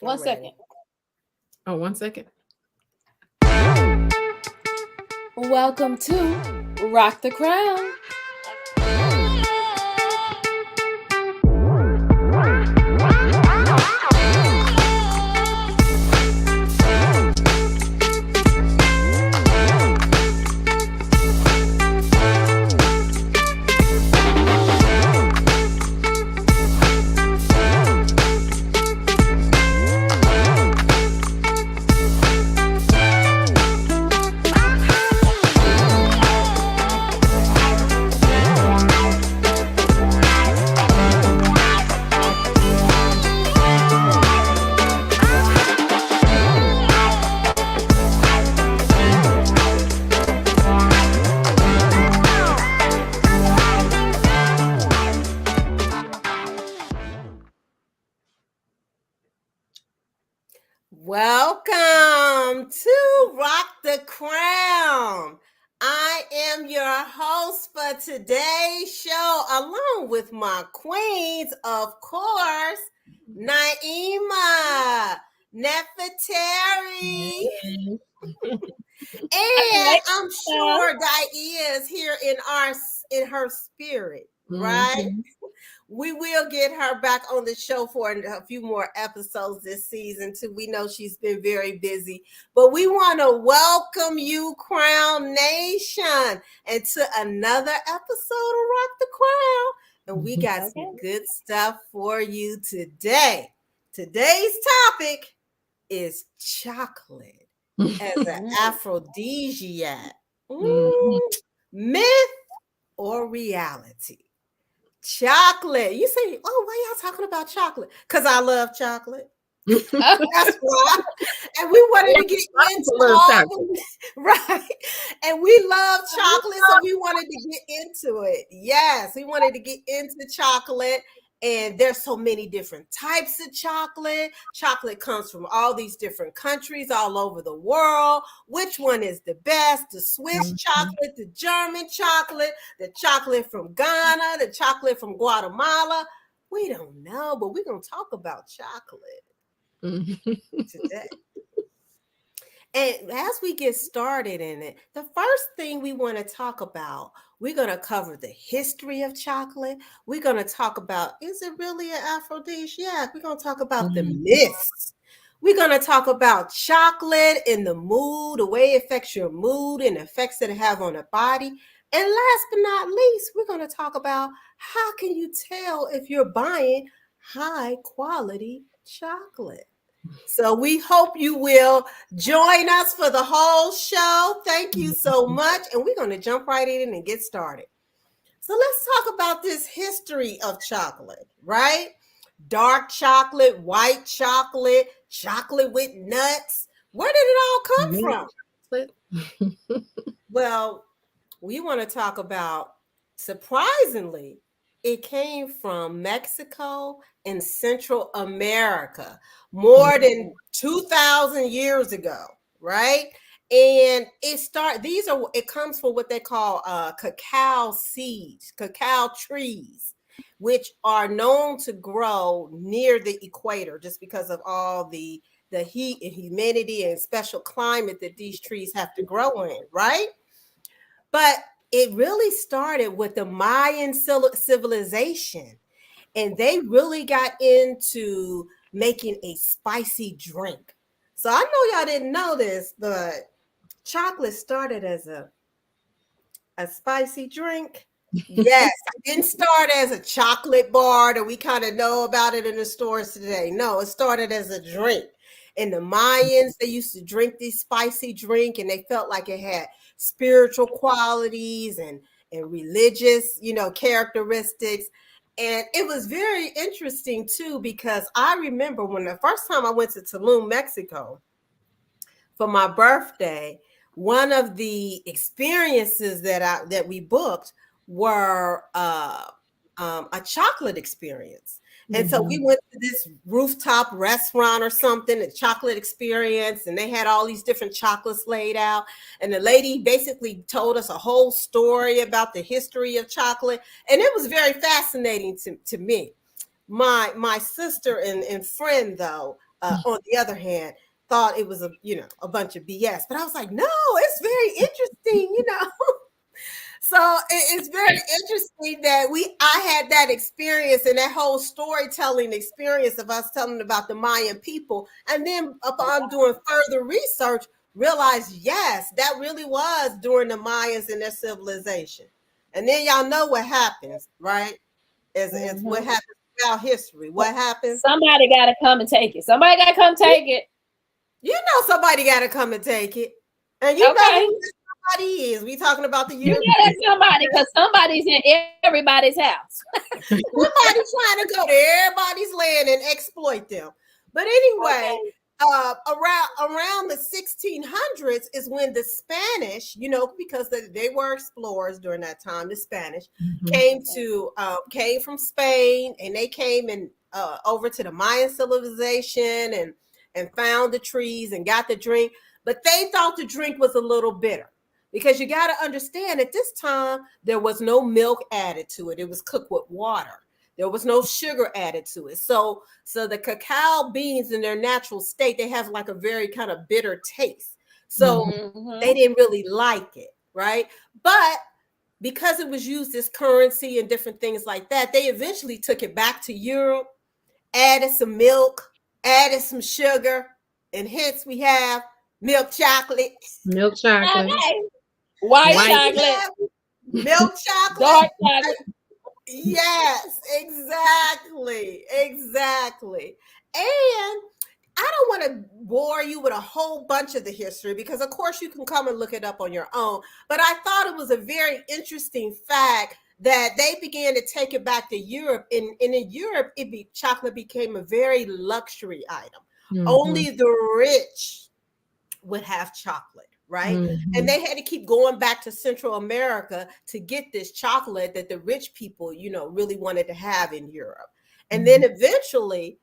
One second. Oh, 1 second. Welcome to Rock the Crown. Welcome to Rock the Crown. I am your host for today's show, along with my queens, of course, Naima, Nefertari, and I'm sure Dia is here in her spirit, right? We will get her back on the show for a few more episodes this season too. We know she's been very busy, but we want to welcome you, Crown Nation, and to another episode of Rock the Crown. And we got some good stuff for you today. Today's topic is chocolate as an aphrodisiac. Myth or reality? Chocolate. You say, oh, why y'all talking about chocolate? Because I love chocolate. That's why. And we wanted to get into right. And we love chocolate, so we wanted to get into it. Yes, we wanted to get into chocolate. And there's so many different types of chocolate. Chocolate comes from all these different countries all over the world. Which one is the best? The Swiss chocolate, the German chocolate, the chocolate from Ghana, the chocolate from Guatemala. We don't know, but we're going to talk about chocolate today. And as we get started in it, the first thing we want to talk about, we're going to cover the history of chocolate. We're going to talk about, is it really an aphrodisiac? We're going to talk about the myths. We're going to talk about chocolate and the mood, the way it affects your mood and the effects that it have on the body. And last but not least, we're going to talk about how can you tell if you're buying high quality chocolate. So we hope you will join us for the whole show. Thank you so much. And we're going to jump right in and get started. So let's talk about this history of chocolate, right? Dark chocolate, white chocolate, chocolate with nuts. Where did it all come from? Well, we want to talk about, surprisingly, it came from Mexico and Central America more than 2,000 years ago, right? And it comes from what they call cacao seeds, cacao trees, which are known to grow near the equator just because of all the heat and humidity and special climate that these trees have to grow in, right? But it really started with the Mayan civilization, and they really got into making a spicy drink. So I know y'all didn't know this, but chocolate started as a spicy drink. Yes, it didn't start as a chocolate bar that we kind of know about it in the stores today. No, it started as a drink. And the Mayans, they used to drink this spicy drink, and they felt like it had spiritual qualities and religious, characteristics. And it was very interesting too, because I remember when the first time I went to Tulum, Mexico for my birthday, one of the experiences that we booked were a chocolate experience. And so we went to this rooftop restaurant or something, a chocolate experience, and they had all these different chocolates laid out. And the lady basically told us a whole story about the history of chocolate. And it was very fascinating to me. My sister and friend, though, on the other hand, thought it was a bunch of BS. But I was like, no, it's very interesting, So it's very interesting that I had that experience and that whole storytelling experience of us telling about the Mayan people. And then upon doing further research, realized, yes, that really was during the Mayans and their civilization. And then y'all know what happens, right? Is what happens throughout history. What happens? Somebody got to come and take it. Somebody got to come take it. Somebody got to come and take it. And know who somebody is. We talking about the Europeans. That's somebody, because somebody's in everybody's house. Somebody's trying to go to everybody's land and exploit them. But anyway, around the 1600s is when the Spanish, because they were explorers during that time. The Spanish came from Spain, and they came over to the Mayan civilization and found the trees and got the drink. But they thought the drink was a little bitter, because you got to understand at this time there was no milk added to it. It was cooked with water. There was no sugar added to it. So the cacao beans in their natural state, they have like a very kind of bitter taste. So they didn't really like it, right? But because it was used as currency and different things like that, they eventually took it back to Europe, added some milk, added some sugar, and hence we have milk chocolate. Milk chocolate. White chocolate. Milk chocolate. Dark chocolate. Yes, exactly. And I don't want to bore you with a whole bunch of the history, because of course you can come and look it up on your own. But I thought it was a very interesting fact that they began to take it back to Europe. And in Europe, chocolate became a very luxury item. Only the rich would have chocolate. Right. And they had to keep going back to Central America to get this chocolate that the rich people, really wanted to have in Europe. And then eventually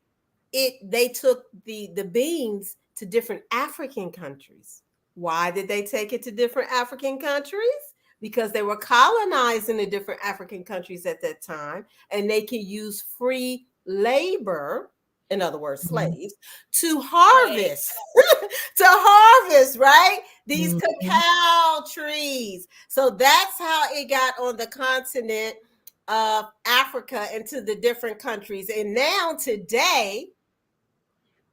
they took the beans to different African countries. Why did they take it to different African countries? Because they were colonizing the different African countries at that time, and they could use free labor, in other words, slaves, to harvest, right? These cacao trees. So that's how it got on the continent of Africa into the different countries. And now today,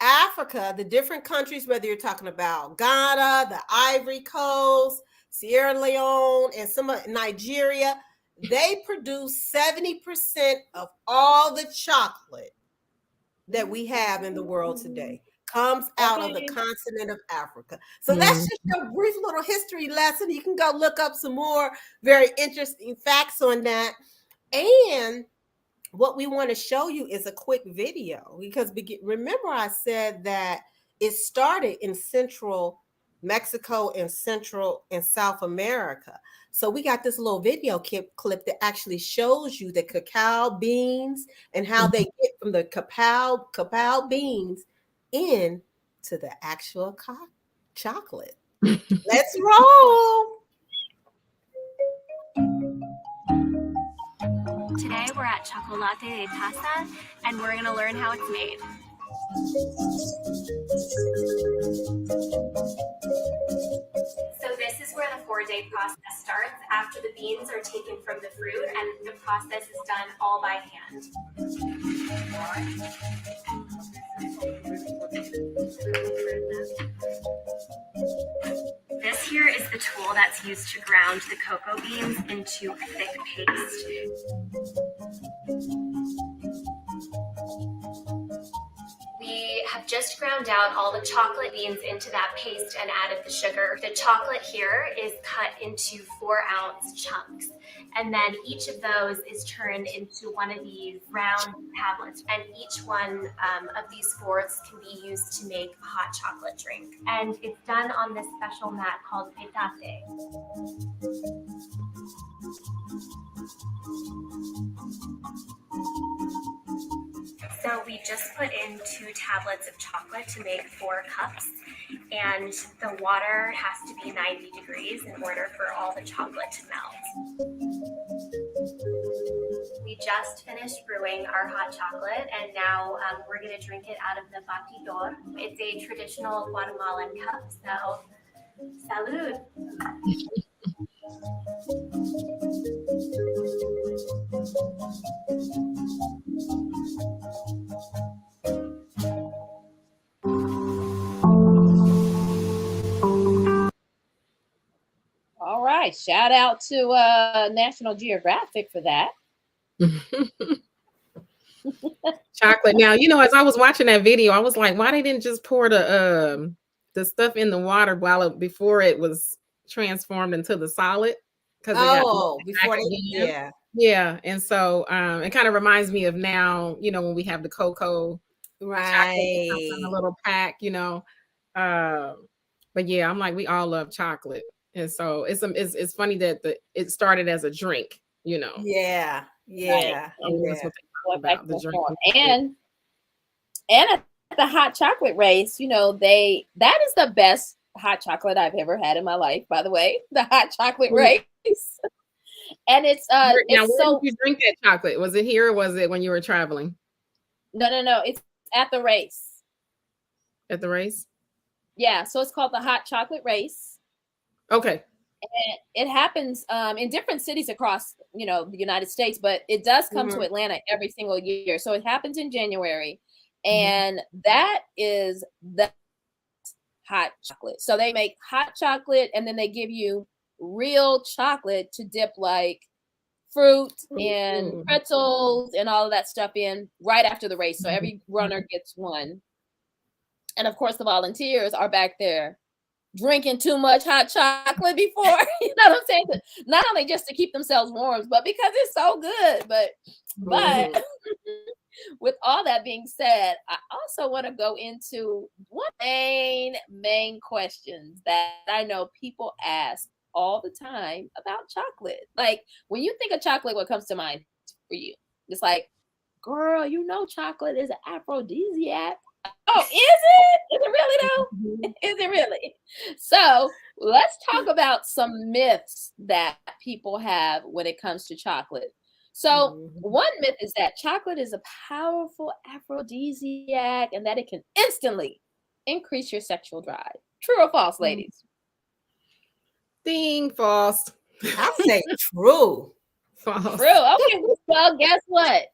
Africa, the different countries, whether you're talking about Ghana, the Ivory Coast, Sierra Leone, and some of Nigeria, they produce 70% of all the chocolate that we have in the world today comes out of the continent of Africa. So that's just a brief little history lesson. You can go look up some more very interesting facts on that. And what we want to show you is a quick video, because remember I said that it started in Central Mexico and Central and South America. So we got this little video clip that actually shows you the cacao beans and how they get from the cacao beans into the actual chocolate. Let's roll. Today we're at Chocolate de Taza, and we're going to learn how it's made. So this is where the 4-day process starts after the beans are taken from the fruit, and the process is done all by hand. This here is the tool that's used to ground the cocoa beans into a thick paste. We have just ground out all the chocolate beans into that paste and added the sugar. The chocolate here is cut into 4-ounce chunks, and then each of those is turned into one of these round tablets, and each one of these fourths can be used to make a hot chocolate drink. And it's done on this special mat called petate. So we just put in 2 tablets of chocolate to make 4 cups, and the water has to be 90 degrees in order for all the chocolate to melt. We just finished brewing our hot chocolate, and now we're going to drink it out of the batidor. It's a traditional Guatemalan cup, so salud. All right. Shout out to National Geographic for that. Chocolate. Now, as I was watching that video, I was like, why they didn't just pour the stuff in the water before it was transformed into the solid? Because yeah. And so it kind of reminds me of now, when we have the cocoa chocolate in a little pack, but yeah, I'm like, we all love chocolate. And so it's funny that it started as a drink, Yeah. Right. That's what they talk about, the drink. And at the hot chocolate race, that is the best hot chocolate I've ever had in my life, by the way, the hot chocolate race. And it's now, where did you drink that chocolate? Was it here or was it when you were traveling? No, it's at the race. At the race? Yeah, so it's called the hot chocolate race. Okay. And it happens in different cities across, the United States, but it does come to Atlanta every single year. So it happens in January, and that is the hot chocolate. So they make hot chocolate, and then they give you real chocolate to dip like fruit and pretzels and all of that stuff in right after the race. So every runner gets one. And of course, the volunteers are back there drinking too much hot chocolate before, you know what I'm saying? Not only just to keep themselves warm, but because it's so good. But with all that being said, I also want to go into one main questions that I know people ask all the time about chocolate. Like, when you think of chocolate, what comes to mind for you? It's like, girl, chocolate is an aphrodisiac. Oh, is it? Is it really though? Is it really? So let's talk about some myths that people have when it comes to chocolate. So one myth is that chocolate is a powerful aphrodisiac and that it can instantly increase your sexual drive. True or false, ladies? Ding, false. I say true. False. True. Okay, well, guess what?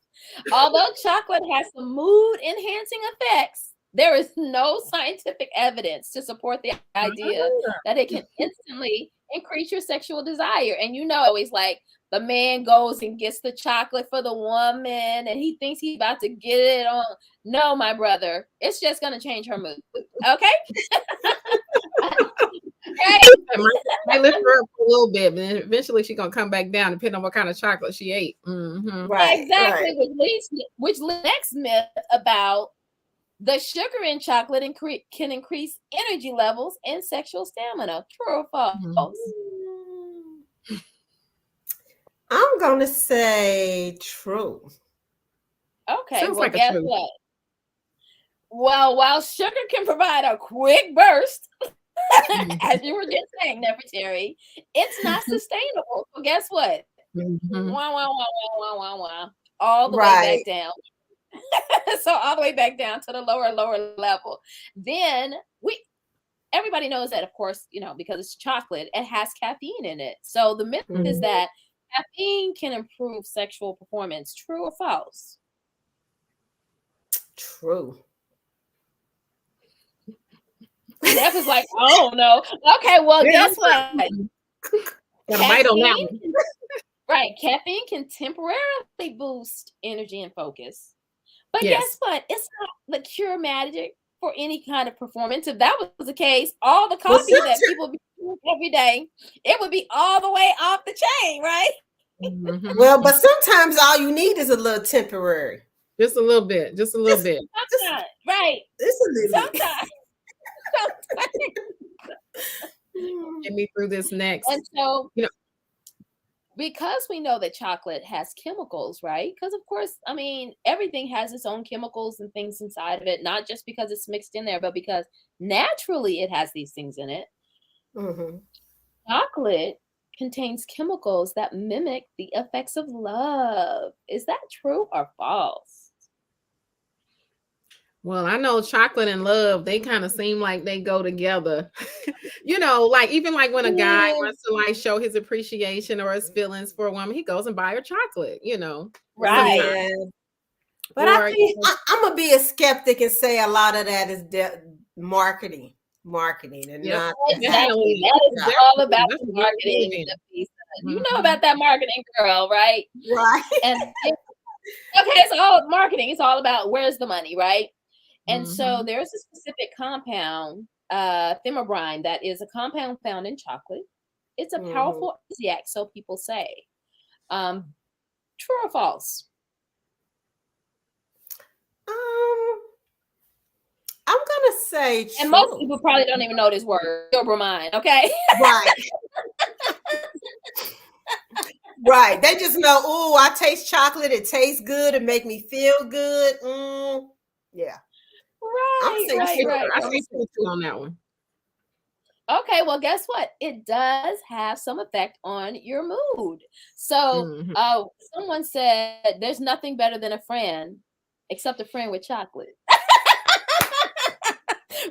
Although chocolate has some mood enhancing effects, there is no scientific evidence to support the idea that it can instantly increase your sexual desire. And always like the man goes and gets the chocolate for the woman and he thinks he's about to get it on. No, my brother, it's just going to change her mood. Okay? I lift her up a little bit, but then eventually she's gonna come back down, depending on what kind of chocolate she ate. Right, exactly. Right. Which next myth about the sugar in chocolate can increase energy levels and sexual stamina. True or false? I'm gonna say true. Okay, sounds well, guess what? Well, while sugar can provide a quick burst, as you were just saying, Nefertari, it's not sustainable. So guess what? All the way back down. So all the way back down to the lower level. Then everybody knows that, of course, because it's chocolate, it has caffeine in it. So the myth is that caffeine can improve sexual performance. True or false? True. Steph is like, oh no. Okay, well, guess what? Right, caffeine can temporarily boost energy and focus. But guess what? It's not the cure magic for any kind of performance. If that was the case, all the coffee that people be drinking every day, it would be all the way off the chain, right? Well, but sometimes all you need is a little temporary. Just a little bit. Sometimes, right. Just a little sometimes. Get me through this next. And so, because we know that chocolate has chemicals, right? Because of course, everything has its own chemicals and things inside of it, not just because it's mixed in there, but because naturally it has these things in it. Chocolate contains chemicals that mimic the effects of love. Is that true or false? Well, I know chocolate and love, they kind of seem like they go together. Like even like when a guy Yeah. wants to like show his appreciation or his feelings for a woman, he goes and buy her chocolate, Right. Yeah. But I think I'm gonna be a skeptic and say a lot of that is marketing, and not exactly. That is all about the marketing. You know about that marketing, girl, right? Right. And it's all marketing. It's all about where's the money, right? And so there's a specific compound, thimerbrine, that is a compound found in chocolate. It's a powerful aphrodisiac, so people say. True or false? I'm gonna say true. And most people probably don't even know this word, thimerbrine. Okay, right. Right. They just know, oh, I taste chocolate. It tastes good. It make me feel good. Yeah. Right. I say true on that one. Okay, well, guess what? It does have some effect on your mood. So, someone said there's nothing better than a friend, except a friend with chocolate.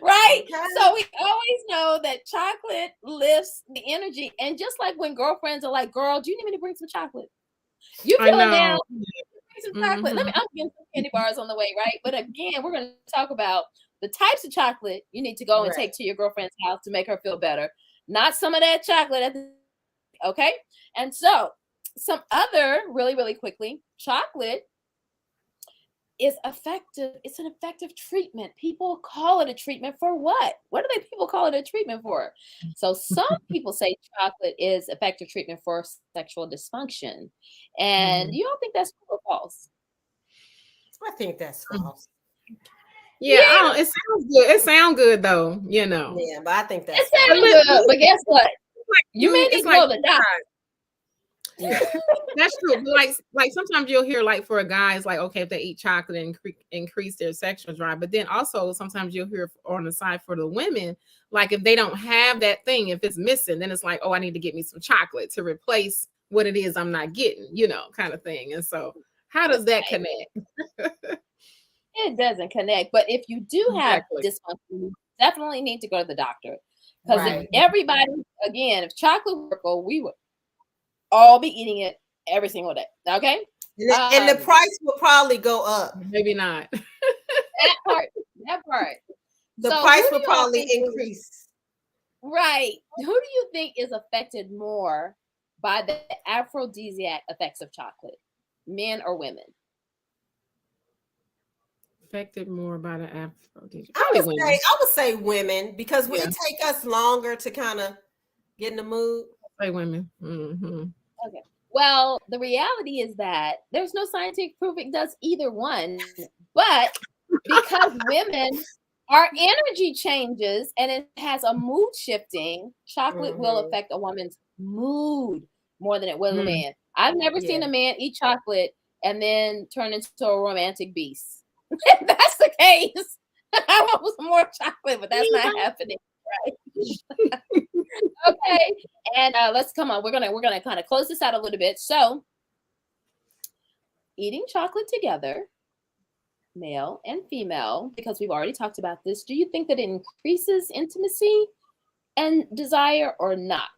Right? Okay. So we always know that chocolate lifts the energy. And just like when girlfriends are like, girl, do you need me to bring some chocolate? You feeling down? Bring some chocolate. I'm getting some candy bars on the way, right? But again, we're going to talk about the types of chocolate you need to go and take to your girlfriend's house to make her feel better. Not some of that chocolate. Okay? And so some other, really, really quickly, chocolate is effective. It's an effective treatment. People call it a treatment for what? What do people call it a treatment for? So some people say chocolate is effective treatment for sexual dysfunction. And you don't think that's true or false? I think that's false. Yeah. It sounds good. It sounds good though, Yeah, but I think that's sounds good. But guess what? You may need to go to the doctor. Yeah, that's true. Like sometimes you'll hear like for guys, like, okay, if they eat chocolate and increase their sexual drive, but then also sometimes you'll hear on the side for the women, like if they don't have that thing, if it's missing, then it's like, oh, I need to get me some chocolate to replace what it is I'm not getting, kind of thing. And so how does that connect? It doesn't connect. But if you do have dysfunction, you definitely need to go to the doctor. Because if everybody, again, if chocolate were, we would all be eating it every single day. Okay. And the price will probably go up. Maybe not. That part. The price will probably increase. Right. Who do you think is affected more by the aphrodisiac effects of chocolate? Men or women? Affected more by the aphrodisiac. I would say women, because it take us longer to kind of get in the mood. Say women. Okay. Well, the reality is that there's no scientific proof it does either one, but because women, our energy changes and it has a mood shifting, chocolate will affect a woman's mood more than it will a man. I've never seen a man eat chocolate and then turn into a romantic beast. If that's the case, I want some more chocolate, but that's not happening. Right. Okay, and let's come on. We're gonna kind of close this out a little bit. So, eating chocolate together, male and female, because we've already talked about this. Do you think that it increases intimacy and desire or not?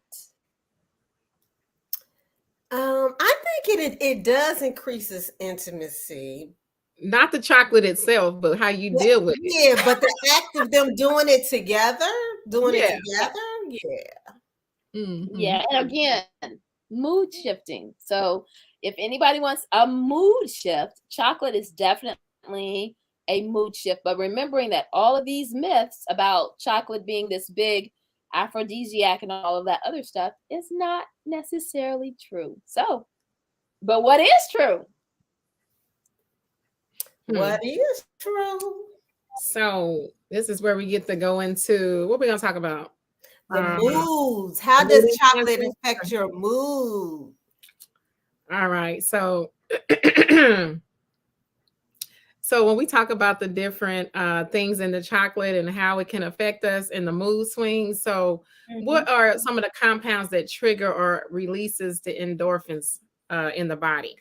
I think it does increases intimacy. Not the chocolate itself, but how you deal with it. Yeah, but the act of them doing it together. Yeah, and again, mood shifting. So if anybody wants a mood shift, chocolate is definitely a mood shift. But remembering that all of these myths about chocolate being this big aphrodisiac and all of that other stuff is not necessarily true. So, but what is true? What is true? So this is where we get to go into what we're gonna talk about. The moods. How does chocolate affect your mood? All right. So So when we talk about the different things in the chocolate and how it can affect us in the mood swings, so what are some of the compounds that trigger or releases the endorphins in the body?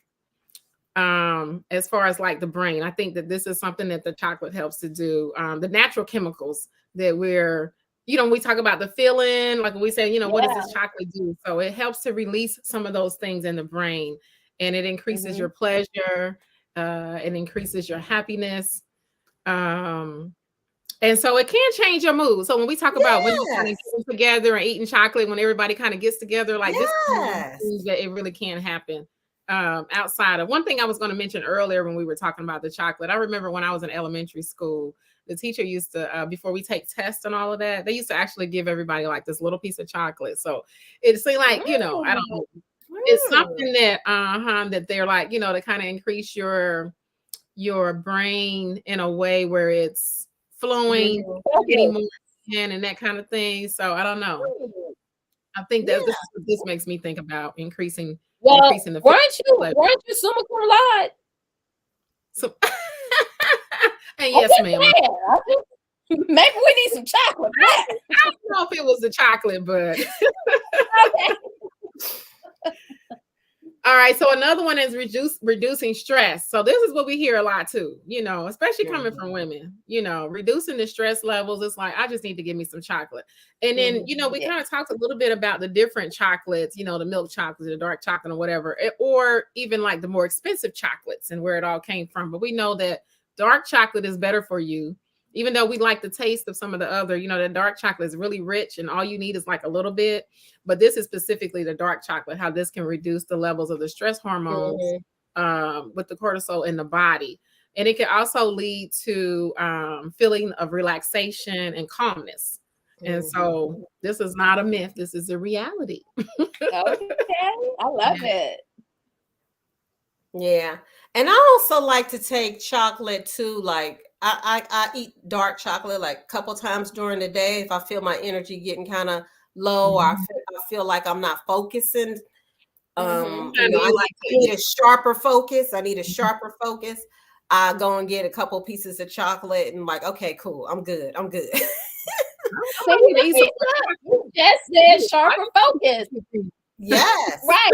As far as like the brain, I think that this is something that the chocolate helps to do. The natural chemicals that we're, when we talk about the feeling, like we say, what does this chocolate do? So it helps to release some of those things in the brain, and it increases your pleasure. It increases your happiness. And so it can change your mood. So when we talk about when you kind of get together and eating chocolate, when everybody kind of gets together, like this, that it really can happen. Outside of one thing I was going to mention earlier when we were talking about the chocolate, I remember when I was in elementary school, the teacher used to, before we take tests and all of that, they used to actually give everybody like this little piece of chocolate. So it seemed like, I don't know, it's something that, that they're like, to kind of increase your brain in a way where it's flowing, getting more in and that kind of thing. So I don't know. I think that this makes me think about increasing the weren't you summa cum laude? So, and yes, ma'am. Maybe we need some chocolate. I don't know if it was the chocolate, but okay. All right. So another one is reducing stress. So this is what we hear a lot too, especially coming from women, reducing the stress levels. It's like, I just need to give me some chocolate. And then, we kind of talked a little bit about the different chocolates, the milk chocolate, the dark chocolate or whatever, or even like the more expensive chocolates and where it all came from. But we know that dark chocolate is better for you. Even though we like the taste of some of the other, the dark chocolate is really rich and all you need is like a little bit. But this is specifically the dark chocolate, how this can reduce the levels of the stress hormones with the cortisol in the body. And it can also lead to feeling of relaxation and calmness. And so this is not a myth. This is a reality. Okay. I love it. Yeah. And I also like to take chocolate too, like I eat dark chocolate like a couple times during the day if I feel my energy getting kind of low or I feel like I'm not focusing. I need a sharper focus. I go and get a couple pieces of chocolate and like, okay, cool. I'm good. You just said sharper focus. Yes. Right.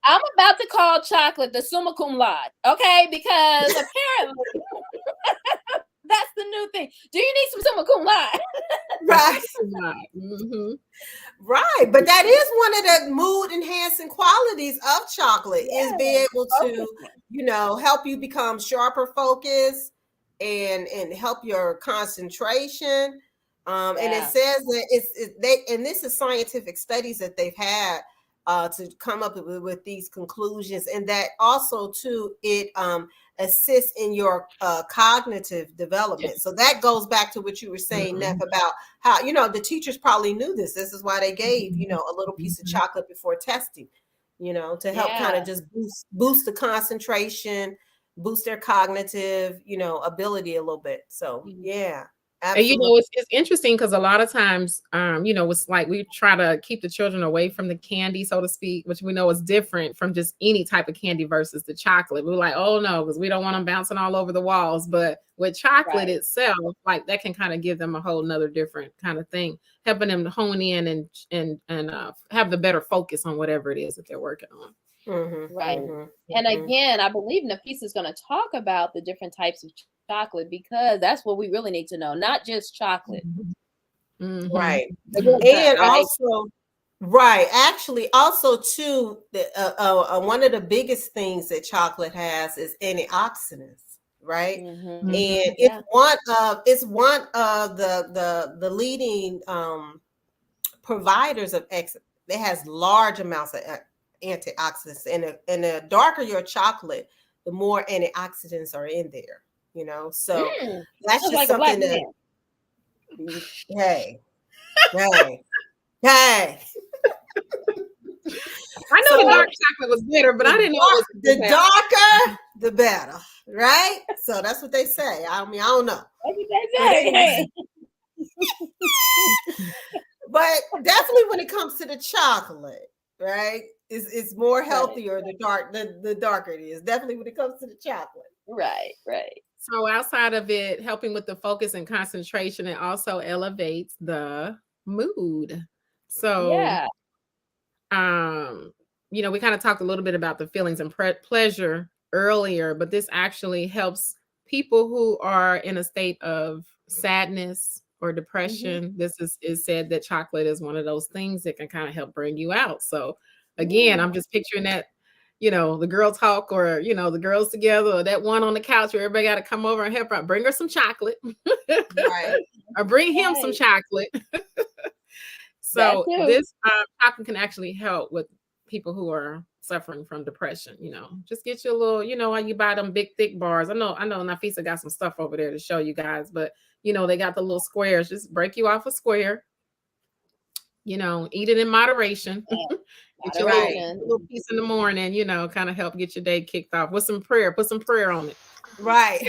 I'm about to call chocolate the summa cum laude, okay? Because apparently that's the new thing. Do you need some summa cum laude? Right. Right. But that is one of the mood enhancing qualities of chocolate is being able to, help you become sharper focus and help your concentration. And it says that and this is scientific studies that they've had to come up with these conclusions, and that also too it assists in your cognitive development. So that goes back to what you were saying, Neff, about how the teachers probably knew this. This is why they gave a little piece of chocolate before testing, to help kind of just boost the concentration, boost their cognitive ability a little bit. So yeah. Absolutely. And it's interesting because a lot of times, it's like we try to keep the children away from the candy, so to speak, which we know is different from just any type of candy versus the chocolate. We're like, oh no, because we don't want them bouncing all over the walls. But with chocolate itself, like that can kind of give them a whole nother different kind of thing, helping them to hone in and have the better focus on whatever it is that they're working on. And again, I believe Nafisa is going to talk about the different types of chocolate because that's what we really need to know, not just chocolate. Right. And also, actually also too, one of the biggest things that chocolate has is antioxidants, right? And it's one of the leading providers of it has large amounts of antioxidants, and the darker your chocolate, the more antioxidants are in there. So that's just like something that. Hey. I know the dark chocolate was better, but I didn't know the darker, the better, right? So that's what they say. I mean, I don't know. What did they say? But definitely when it comes to the chocolate, right? It's more healthier the darker it is. Definitely when it comes to the chocolate. Right. So outside of it helping with the focus and concentration, it also elevates the mood. So, Yeah. we kind of talked a little bit about the feelings and pleasure earlier, but this actually helps people who are in a state of sadness or depression. This is said that chocolate is one of those things that can kind of help bring you out. So again, I'm just picturing that, the girl talk, or the girls together, or that one on the couch where everybody got to come over and help her. Bring her some chocolate. Right. Or bring him some chocolate. So this chocolate can actually help with people who are suffering from depression. Just get you a little, while you buy them big thick bars. I know Nafisa got some stuff over there to show you guys, but they got the little squares. Just break you off a square. Eat it in moderation. Get your little piece in the morning, kind of help get your day kicked off with some prayer. Put some prayer on it. Right.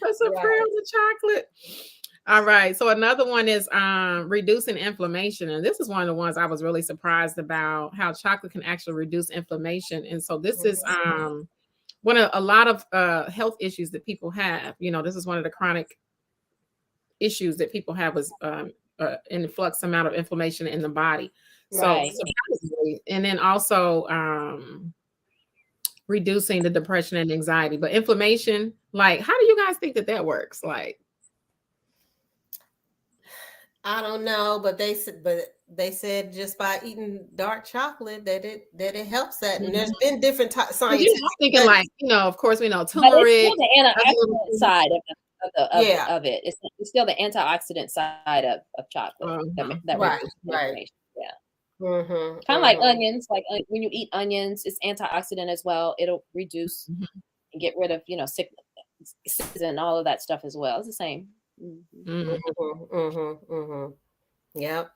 Put some prayer on the chocolate. All right. So another one is reducing inflammation. And this is one of the ones I was really surprised about, how chocolate can actually reduce inflammation. And so this is one of a lot of health issues that people have. This is one of the chronic issues that people have, was influx amount of inflammation in the body. So and then also reducing the depression and anxiety. But inflammation, like, how do you guys think that works? Like, I don't know, but they said just by eating dark chocolate that it helps that. And there's been different science. I'm thinking, like, of course we know turmeric. But it's still the antioxidant side of it. It's still the antioxidant side of chocolate. Right. Yeah. Kind of like onions. Like when you eat onions, it's antioxidant as well. It'll reduce and get rid of sickness and all of that stuff as well. It's the same. Yep.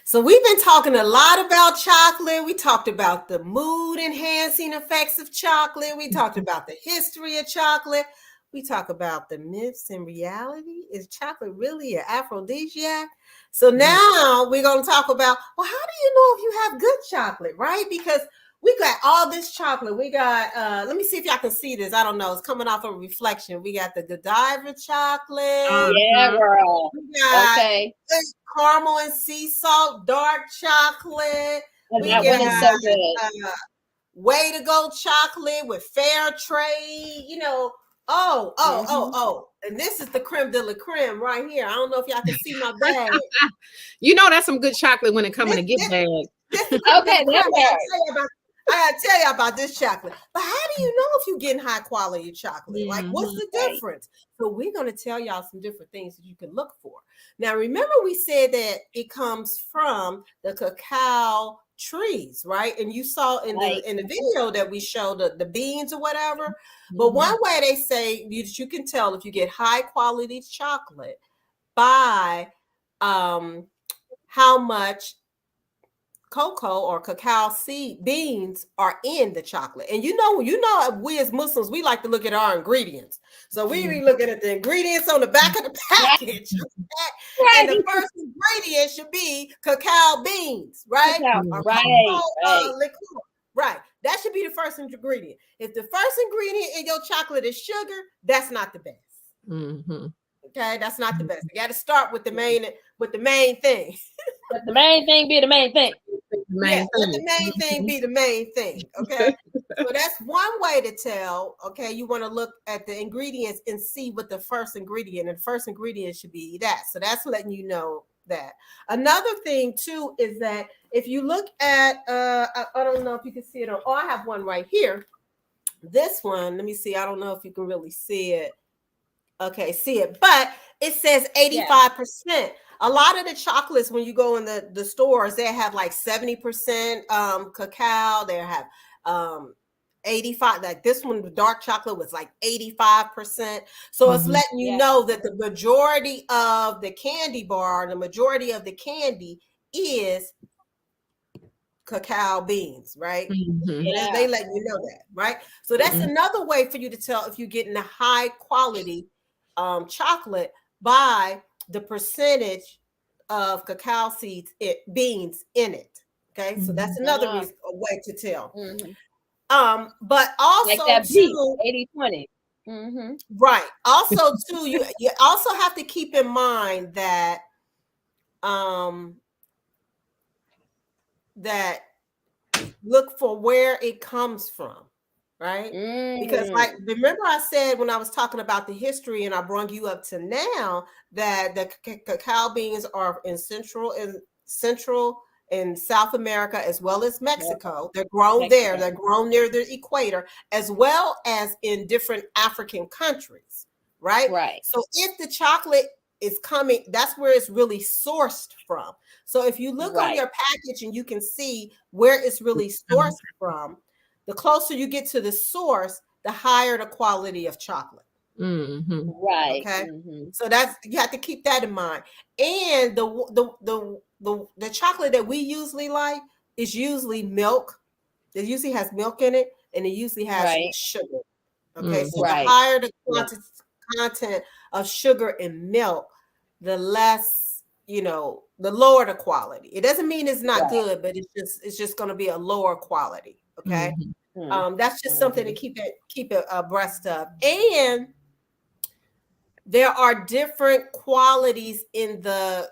So we've been talking a lot about chocolate. We talked about the mood enhancing effects of chocolate. We talked about the history of chocolate. We talk about the myths and reality. Is chocolate really an aphrodisiac? So now we're going to talk about, well, how do you know if you have good chocolate, right? Because we got all this chocolate. We got, let me see if y'all can see this. I don't know. It's coming off of reflection. We got the Godiva chocolate. Yeah, girl. We got caramel and sea salt dark chocolate. That one is so good. Way to Go chocolate with fair trade. And this is the creme de la creme right here. I don't know if y'all can see my bag. That's some good chocolate when it comes in a gift bag. Okay, I gotta tell you about this chocolate. But how do you know if you're getting high quality chocolate? Like, what's the difference? So we're gonna tell y'all some different things that you can look for. Now, remember we said that it comes from the cacao trees, right? And you saw in the video that we showed the beans or whatever. But one way they say you can tell if you get high quality chocolate by how much cocoa or cacao seed beans are in the chocolate. And we as Muslims, we like to look at our ingredients. So we be looking at the ingredients on the back of the package. And the first ingredient should be cacao beans, right? Right. That should be the first ingredient. If the first ingredient in your chocolate is sugar, that's not the best. Okay, that's not the best. You got to start with the main thing. Let the main thing be the main thing. Let the main thing be the main thing. Okay. So that's one way to tell. Okay, you want to look at the ingredients and see what the first ingredient, and the first ingredient should be that. So that's letting you know that. Another thing too is that if you look at I don't know if you can see it I have one right here. This one, let me see. I don't know if you can really see it. Okay, see it, but it says 85%. A lot of the chocolates, when you go in the stores, they have like 70% cacao. They have 85. Like this one, the dark chocolate was like 85%. So it's letting you know that the majority of the candy bar, the majority of the candy is cacao beans, right? They let you know that, right? So that's another way for you to tell if you're getting a high quality chocolate by the percentage of cacao seeds beans in it. Okay, so that's another way to tell. But Like also that beat, too, 80-20. Mm-hmm. right. Also too, you also have to keep in mind that that look for where it comes from, right? Because like remember I said when I was talking about the history and I brought you up to now that the cacao beans are in Central and South America as well as Mexico. They're grown there. They're grown near the equator as well as in different African countries, right? Right. So if the chocolate is coming, that's where it's really sourced from. So if you look on your package and you can see where it's really sourced from, the closer you get to the source, the higher the quality of chocolate. Mm-hmm. Right. Okay. So that's, you have to keep that in mind. And the chocolate that we usually like is usually milk. It usually has milk in it, and it usually has sugar. Okay. So the higher the content of sugar in milk, the less, the lower the quality. It doesn't mean it's not good, but it's just going to be a lower quality. Okay. That's just something to keep it abreast of. And there are different qualities in the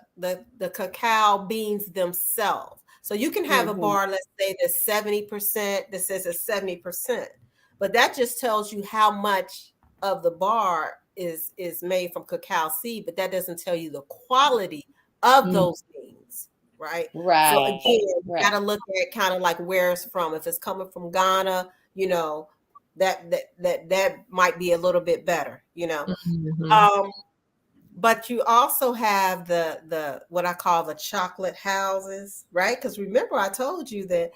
cacao beans themselves. So you can have a bar, let's say that's 70%, that says it's 70%, but that just tells you how much of the bar is made from cacao seed, but that doesn't tell you the quality of those beans, right? Right. So again, you gotta look at kind of like where it's from. If it's coming from Ghana, that might be a little bit better, but you also have the what I call the chocolate houses, right? Because remember I told you that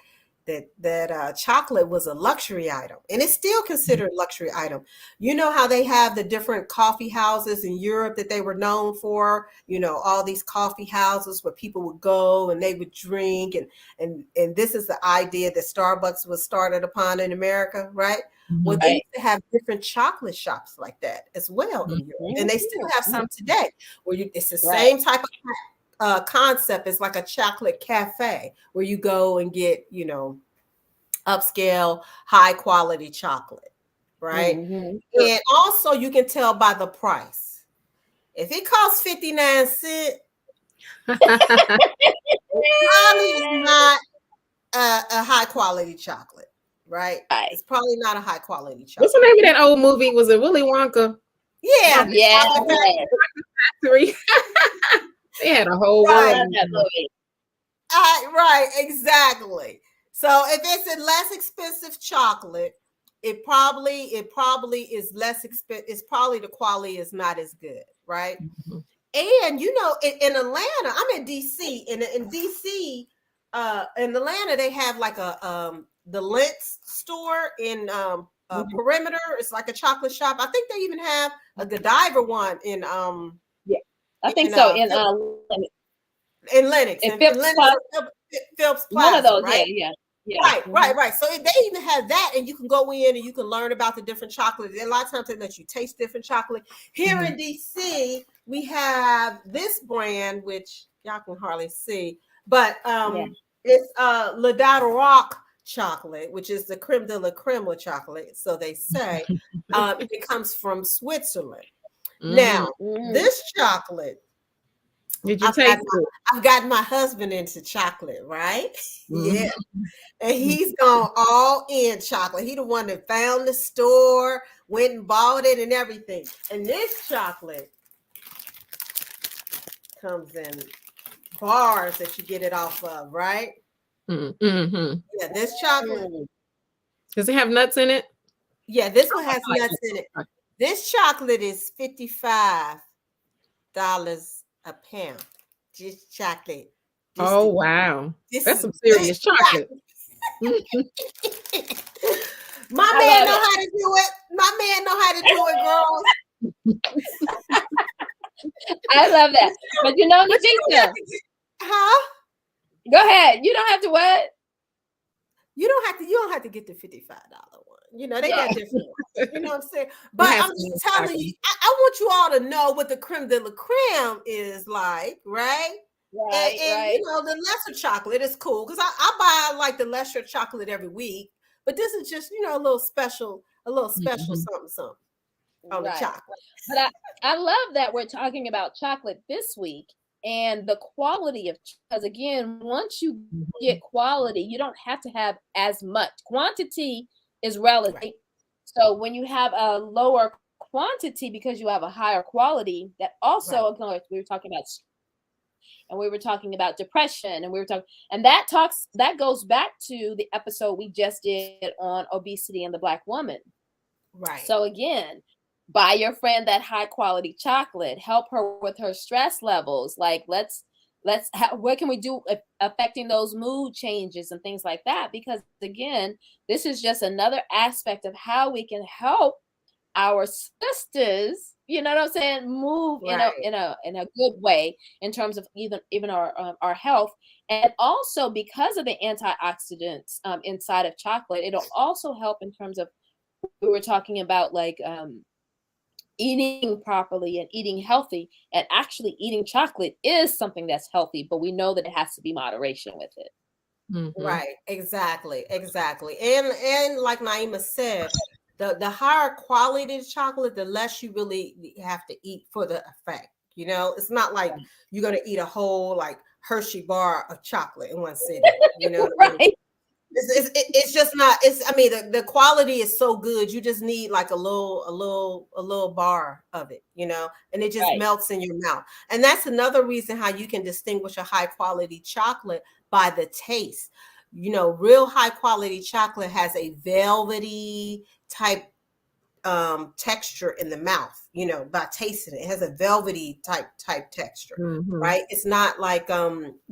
chocolate was a luxury item, and it's still considered a luxury item. You know how they have the different coffee houses in Europe that they were known for, all these coffee houses where people would go and they would drink, and this is the idea that Starbucks was started upon in America, right? Well, they used to have different chocolate shops like that as well in Europe, and they still have some today where it's the same type of concept. It's like a chocolate cafe where you go and get, upscale, high quality chocolate, right? And also you can tell by the price. If it costs 59 cents, it probably is not a high quality chocolate. Right? It's probably not a high quality chocolate. What's the name of that old movie? Was it Willy Wonka? Yeah. Factory. They had a whole world. Right, exactly. So if it's a less expensive chocolate, it probably is less expensive. It's probably the quality is not as good, right? And in Atlanta, I'm in DC, and in DC, in Atlanta, they have like the Lentz store in Perimeter. It's like a chocolate shop. I think they even have a Godiva one in I think so in Lenox, in Phillips Plaza, one of those, right? Yeah. Right. So they even have that, and you can go in and you can learn about the different chocolates. A lot of times they let you taste different chocolate. Here in DC, we have this brand, which y'all can hardly see, but it's Le Rock chocolate, which is the creme de la creme chocolate. So they say it comes from Switzerland. Now, this chocolate, did you taste it? I've gotten my husband into chocolate, right? Yeah. And he's gone all in chocolate. He the one that found the store, went and bought it and everything. And this chocolate comes in bars that you get it off of, right? Yeah, this chocolate. Does it have nuts in it? Yeah, this one has nuts in it. This chocolate is $55 a pound. Just chocolate. Wow. That's some serious chocolate. My man know how to do it. My man know how to do it, girls. I love that. But Nikisha. Huh? Go ahead. You don't have to what? You don't have to get the $55 one. They got different ones. You know what I'm saying? But I'm just telling you, I want you all to know what the creme de la creme is like, right? And the lesser chocolate is cool because I buy like the lesser chocolate every week. but this is just, a little special Mhm. something on the Right. chocolate. But I love that we're talking about chocolate this week and the quality of, because again, once you Mhm. get quality, you don't have to have as much. Quantity is relative. Right. So when you have a lower quantity because you have a higher quality, that also, Right. of course, we were talking about, and we were talking about depression, and we were talking, and that goes back to the episode we just did on obesity and the Black woman. Right. So again, buy your friend that high quality chocolate, help her with her stress levels. Like what can we do affecting those mood changes and things like that? Because again, this is just another aspect of how we can help our sisters, you know what I'm saying, move Right. in a good way in terms of even our health. And also because of the antioxidants inside of chocolate, it'll also help in terms of, we were talking about like eating properly and eating healthy, and actually eating chocolate is something that's healthy, but we know that it has to be moderation with it. Mhm. Right, exactly, exactly. And like Naima said, the higher quality the chocolate, the less you really have to eat for the effect. It's not like you're gonna eat a whole like Hershey bar of chocolate in one sitting. You know what I mean? Right. It's just not. I mean, the quality is so good. You just need like a little bar of it, and it just Right. melts in your mouth. And that's another reason how you can distinguish a high quality chocolate by the taste. Real high quality chocolate has a velvety type texture in the mouth, by tasting it. It has a velvety type texture, Mhm. right? It's not like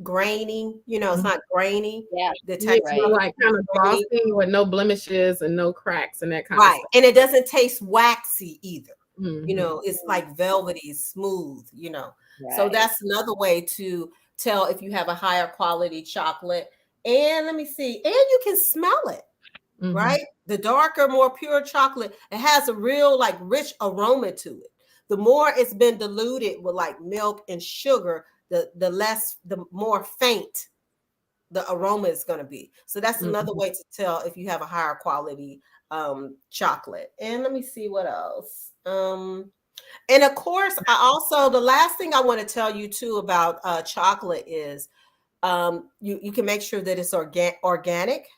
grainy, it's not grainy. Yeah. The Yeah, texture Right. of like it kind is of grainy. glossy with no blemishes and no cracks and that kind of Right. stuff. And it doesn't taste waxy either. Mhm. It's like velvety, smooth. So Right. that's another way to tell if you have a higher quality chocolate. And let me see, and you can smell it. Mhm. Right? The darker, more pure chocolate, it has a real like rich aroma to it. The more it's been diluted with like milk and sugar, the more faint the aroma is going to be. So that's another Mhm. way to tell if you have a higher quality chocolate. And let me see what else. And of course, the last thing I want to tell you too about chocolate is you can make sure that it's organic,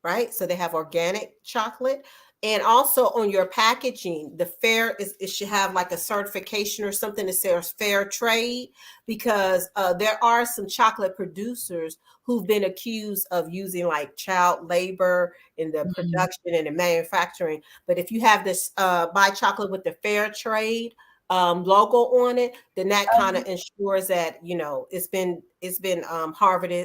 right? So they have organic chocolate. And also on your packaging, it should have like a certification or something that says fair trade, because there are some chocolate producers who've been accused of using like child labor in the Mhm. production and the manufacturing. But if you have this buy chocolate with the fair trade logo on it, then that kind of ensures that it's been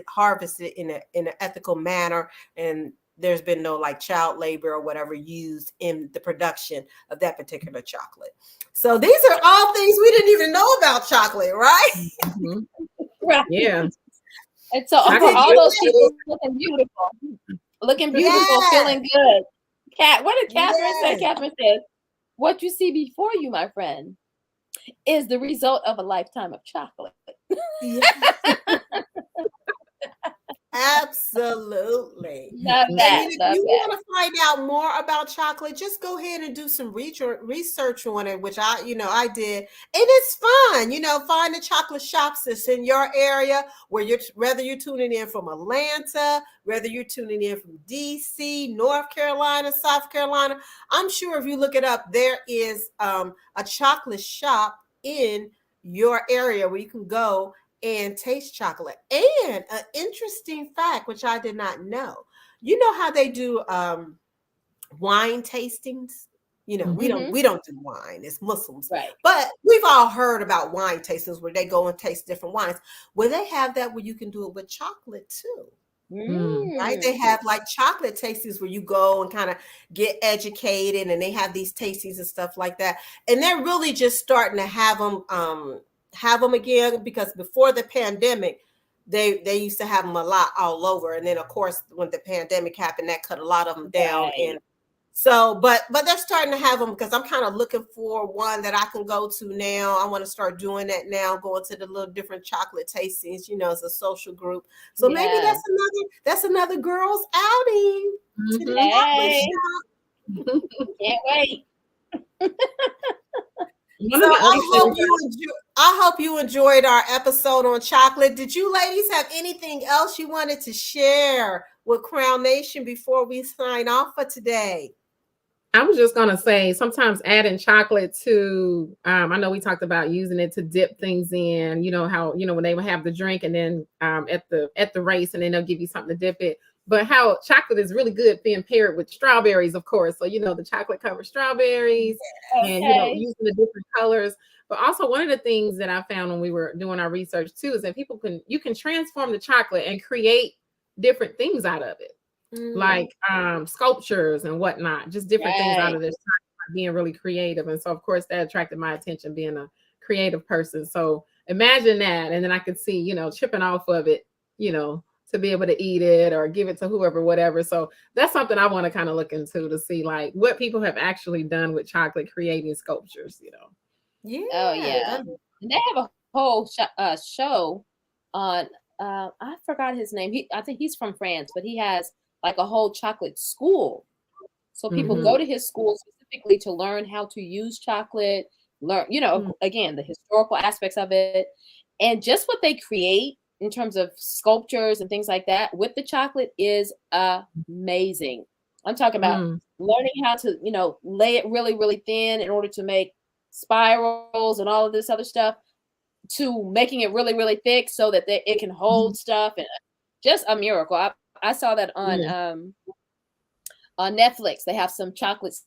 harvested in an ethical manner, and there's been no like child labor or whatever used in the production of that particular chocolate. So these are all things we didn't even know about chocolate, right? Mhm. Right. Yeah. And so I for Did can all you, those ladies? people looking beautiful, Yes, feeling good. What did Catherine say? yes. Catherine says, what you see before you, my friend, is the result of a lifetime of chocolate. Yes, absolutely. Love Mhm. And that. if Love you that. want to find out more about chocolate, just go ahead and do some research on it, which I did, and it's fun. Find the chocolate shops that's in your area, whether you're tuning in from Atlanta, whether you're tuning in from DC, North Carolina, South Carolina. I'm sure if you look it up, there is a chocolate shop in your area where you can go and taste chocolate. And an interesting fact, which I did not know, you know how they do wine tastings? We don't Mm-hmm. we don't do wine. It's Muslims, Right. but we've all heard about wine tastings where they go and taste different wines. Well, they have that where you can do it with chocolate too. Mm. Right? Mm. They have like chocolate tastings where you go and kind of get educated, and they have these tastings and stuff like that. And they're really just starting to have them again, because before the pandemic, they used to have them a lot all over. And then of course when the pandemic happened, that cut a lot of them down. Right. So, but they're starting to have them because I'm kind of looking for one that I can go to now. I want to start doing that now, going to the little different chocolate tastings, as a social group. So maybe Yes. that's another girls outing to the Hey. chocolate shop. Can't wait. So I hope you enjoyed our episode on chocolate. Did you ladies have anything else you wanted to share with Crown Nation before we sign off for today? I was just gonna say, sometimes adding chocolate to, I know we talked about using it to dip things in. You know how when they would have the drink and then at the race, and then they'll give you something to dip it. But how chocolate is really good being paired with strawberries, of course. So the chocolate covered strawberries, and using the different colors. But also, one of the things that I found when we were doing our research too is that you can transform the chocolate and create different things out of it. Like sculptures and whatnot, just different things out of this time, being really creative. And so of course that attracted my attention, being a creative person. So imagine that, and then I could see chipping off of it, to be able to eat it or give it to whoever, whatever. So that's something I want to kind of look into, to see like what people have actually done with chocolate, creating sculptures. Yeah. Oh yeah. And they have a whole show on I forgot his name. I think he's from France, but he has like a whole chocolate school. So people go to his school specifically to learn how to use chocolate, learn, again, the historical aspects of it, and just what they create in terms of sculptures and things like that with the chocolate is amazing. I'm talking about learning how to, lay it really, really thin in order to make spirals and all of this other stuff, to making it really, really thick so that it can hold stuff, and just a miracle. I saw that on Netflix. They have some chocolates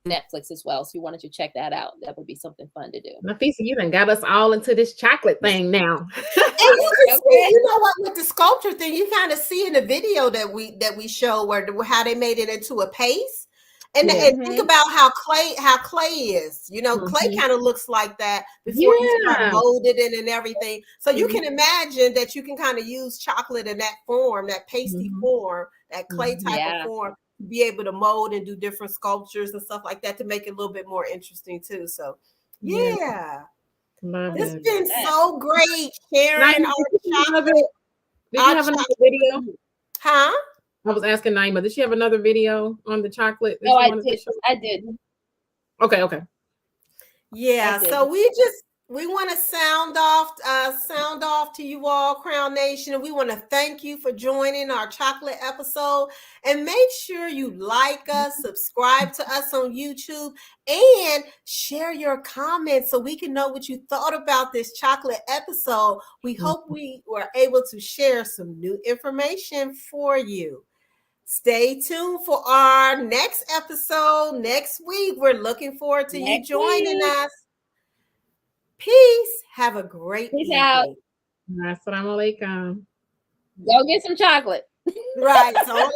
on Netflix as well. So if you wanted to check that out, that would be something fun to do. Nafisa, you done got us all into this chocolate thing now. And you can see, what, with the sculpture thing, you kind of see in the video that we show how they made it into a paste. And think about how clay is. Clay kind of looks like that before you start molding it and everything. So you can imagine that you can kind of use chocolate in that form, that pasty form, that clay type of form, to be able to mold and do different sculptures and stuff like that to make it a little bit more interesting too. So it's been so great sharing our chocolate. Did you have another video? Huh? I was asking Naima, did she have another video on the chocolate? No, I did. Okay. Yeah, so we want to sound off to you all, Crown Nation, and we want to thank you for joining our chocolate episode. And make sure you like us, subscribe to us on YouTube, and share your comments so we can know what you thought about this chocolate episode. We hope we were able to share some new information for you. Stay tuned for our next episode next week. We're looking forward to you joining us. Peace. Have a great Peace out. Assalamu alaikum. Go get some chocolate. Right. So,